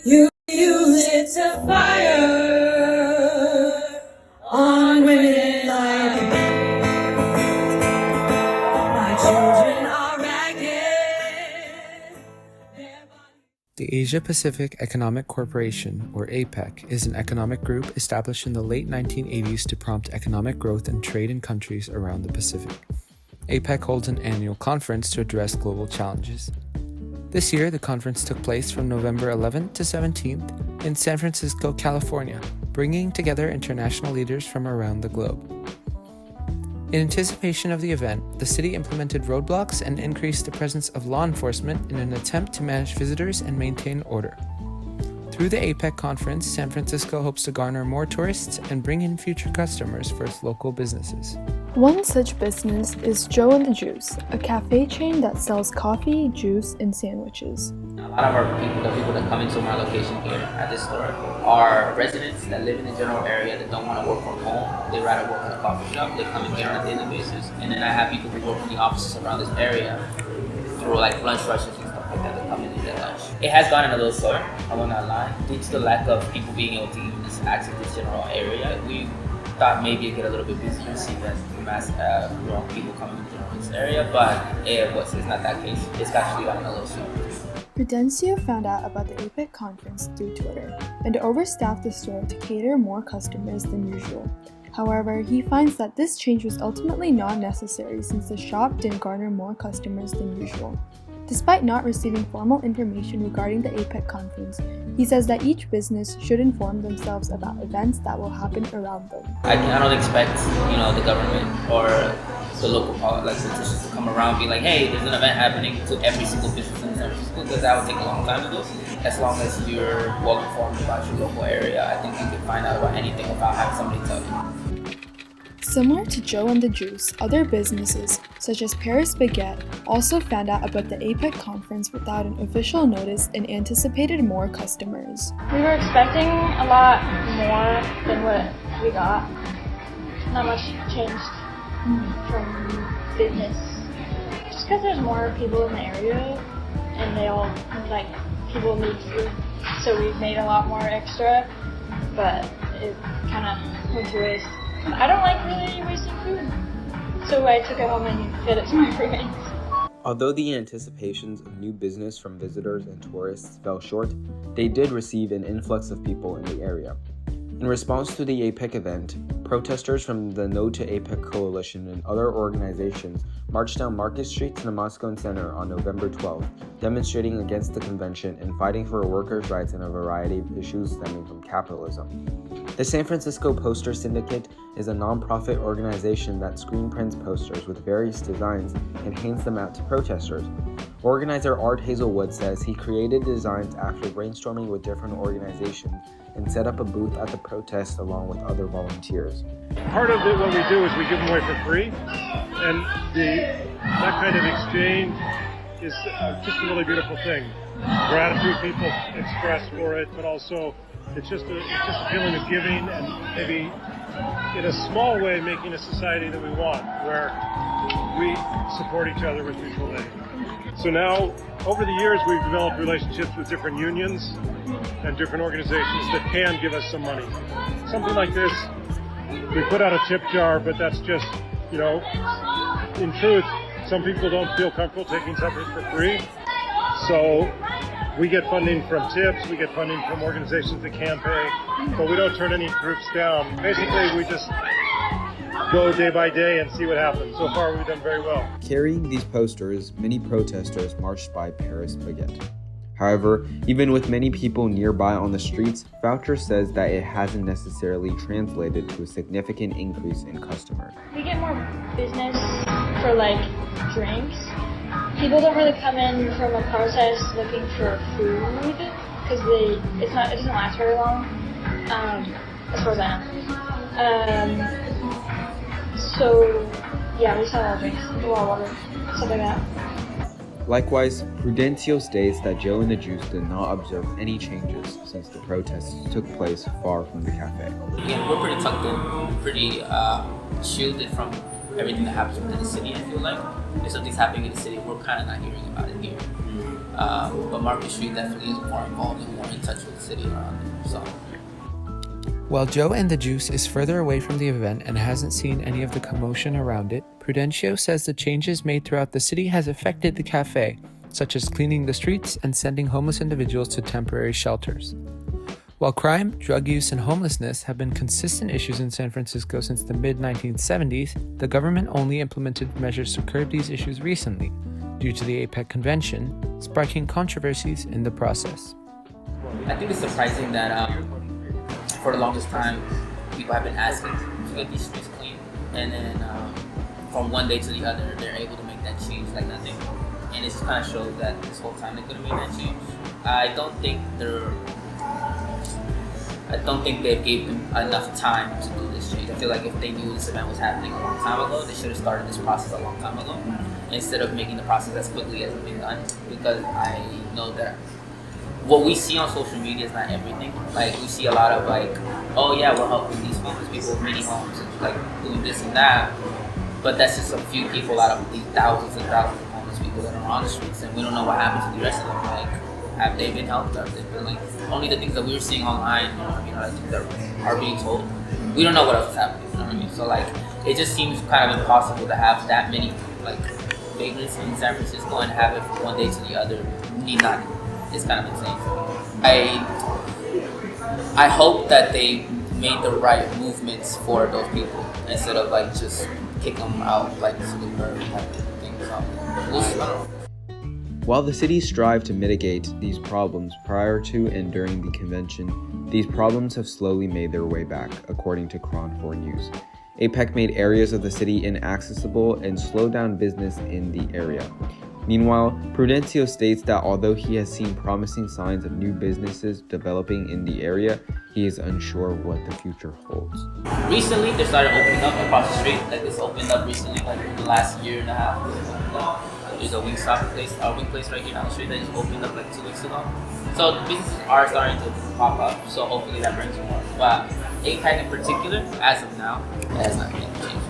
You lit a fire on women like my children are ragged. The Asia-Pacific Economic Corporation, or APEC, is an economic group established in the late 1980s to prompt economic growth and trade in countries around the Pacific. APEC holds an annual conference to address global challenges. This year, the conference took place from November 11th to 17th in San Francisco, California, bringing together international leaders from around the globe. In anticipation of the event, the city implemented roadblocks and increased the presence of law enforcement in an attempt to manage visitors and maintain order. Through the APEC conference, San Francisco hopes to garner more tourists and bring in future customers for its local businesses. One such business is Joe and the Juice, a cafe chain that sells coffee, juice, and sandwiches. A lot of our people, the people that come into my location here at this store, are residents that live in the general area that don't want to work from home. They rather work in a coffee shop. They come in here on a daily basis. And then I have people who work in the offices around this area through like lunch rushes and stuff like that. They come in and get lunch. It has gotten a little slower, I will not lie, due to the lack of people being able to even just access this general area. We thought maybe it'd get a little bit busier, see that mass people coming into this area, but it's not that case. It's actually gotten a little slower. Prudencio found out about the APEC conference through Twitter and overstaffed the store to cater more customers than usual. However, he finds that this change was ultimately not necessary since the shop didn't garner more customers than usual. Despite not receiving formal information regarding the APEC conference, he says that each business should inform themselves about events that will happen around them. I don't expect, the government or the local politicians to come around and be like, hey, there's an event happening to every single business in San Francisco, because that would take a long time to do. As long as you're well informed about your local area, I think you can find out about anything without having somebody tell you. Similar to Joe and the Juice, other businesses, such as Paris Baguette, also found out about the APEC conference without an official notice and anticipated more customers. We were expecting a lot more than what we got. Not much changed from business. Just because there's more people in the area and they all, people need food. So we've made a lot more extra, but it kind of went to waste. I don't like really wasting food, so I took it home and fed it to my roommates. Although the anticipations of new business from visitors and tourists fell short, they did receive an influx of people in the area. In response to the APEC event, protesters from the No to APEC Coalition and other organizations marched down Market Street to the Moscone Center on November 12th, demonstrating against the convention and fighting for workers' rights and a variety of issues stemming from capitalism. The San Francisco Poster Syndicate is a non-profit organization that screen prints posters with various designs and hands them out to protesters. Organizer Art Hazelwood says he created designs after brainstorming with different organizations and set up a booth at the protest along with other volunteers. Part of what we do is we give them away for free, and that kind of exchange is just a really beautiful thing. Gratitude people express for it, but also it's just a feeling of giving and maybe in a small way making a society that we want, where we support each other with mutual aid. So now, over the years, we've developed relationships with different unions and different organizations that can give us some money. Something like this, we put out a tip jar, but that's just, in truth, some people don't feel comfortable taking something for free. So we get funding from tips, we get funding from organizations that can pay, but we don't turn any groups down. Basically, we just go day by day and see what happens. So far, we've done very well. Carrying these posters, many protesters marched by Paris Baguette. However, even with many people nearby on the streets, Voucher says that it hasn't necessarily translated to a significant increase in customers. We get more business for drinks. People don't really come in from a protest looking for food because it doesn't last very long, as far as I know. So yeah, we sell a lot of drinks, a lot of water, stuff like that. Likewise, Prudencio states that Joe and the Juice did not observe any changes since the protests took place far from the cafe. Again, we're pretty tucked in, pretty shielded from everything that happens within the city, I feel like. If something's happening in the city, we're kind of not hearing about it here. But Market Street definitely is more involved and more in touch with the city around it. So. While Joe and the Juice is further away from the event and hasn't seen any of the commotion around it, Prudencio says the changes made throughout the city has affected the cafe, such as cleaning the streets and sending homeless individuals to temporary shelters. While crime, drug use, and homelessness have been consistent issues in San Francisco since the mid-1970s, the government only implemented measures to curb these issues recently, due to the APEC convention, sparking controversies in the process. I think it's surprising that for the longest time, people have been asking to get these streets clean, and then from one day to the other, they're able to make that change like nothing. And it just kind of shows that this whole time they could have made that change. I don't think they've given enough time to do this change. I feel like if they knew this event was happening a long time ago, they should have started this process a long time ago, instead of making the process as quickly as it's been done. Because I know that what we see on social media is not everything. Like, we see a lot of like, oh yeah, we're helping these homeless people with mini homes and like doing this and that. But that's just a few people out of these thousands and thousands of homeless people that are on the streets, and we don't know what happens to the rest of them. Like, have they been helped? Have they been like, only the things that we were seeing online, like things that are being told. We don't know what else is happening, you know what I mean? So like, it just seems kind of impossible to have that many like vagrants in San Francisco and have it from one day to the other need not. It's kind of insane. I hope that they made the right movements for those people instead of like just kick them out like super type of thing. So we'll see. While the city strived to mitigate these problems prior to and during the convention, these problems have slowly made their way back, according to Cron 4 News. APEC made areas of the city inaccessible and slowed down business in the area. Meanwhile, Prudencio states that although he has seen promising signs of new businesses developing in the area, he is unsure what the future holds. Recently, they started opening up across the street. Like, this opened up recently, like in the last year and a half. There's a wing place right here down the street that just opened up like 2 weeks ago. So businesses are starting to pop up. So hopefully that brings more. But APEC in particular, as of now, it has not been changed.